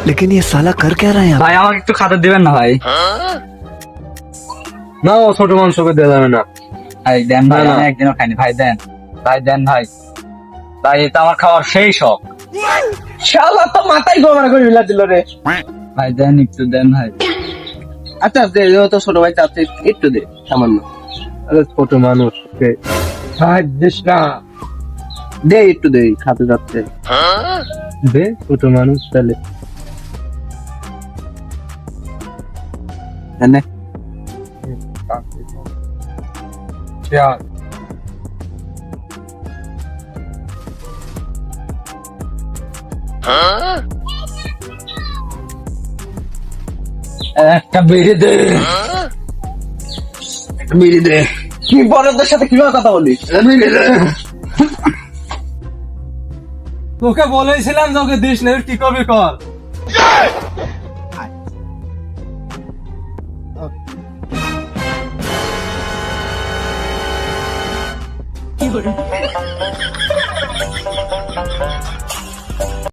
लेकिन ये साला कर क्या रहा है यहाँ? ভাই আমাকে একটু খাতা দিবেন না ভাই? না, ও ছোট মানুষকে দেওয়া যাবে না। ভাই দেন ভাই, না, না। আমি একদিনও খাইনি ভাই, দেন ভাই, দেন ভাই, ভাই এটা আমার খাওয়ার সেই শখ। শালা তো মাথায় গোবরা করে মিলা দিল রে। ভাই দেন, একটু দেন ভাই। আচ্ছা দে, ও তো ছোট ভাই চাচ্ছে, একটু দে সামান্য। আরে ছোট মানুষ দিস না, দে একটু দে, খাতে যাচ্ছে দে, ছোট মানুষ তাহলে এনে একটা বেরিয়ে দে, মিলি দে। কি বড়দের সাথে কিভাবে কথা বলিস? মিলি দে। তোকে বলেছিলাম যে ওকে দিস না, কি করবি কর।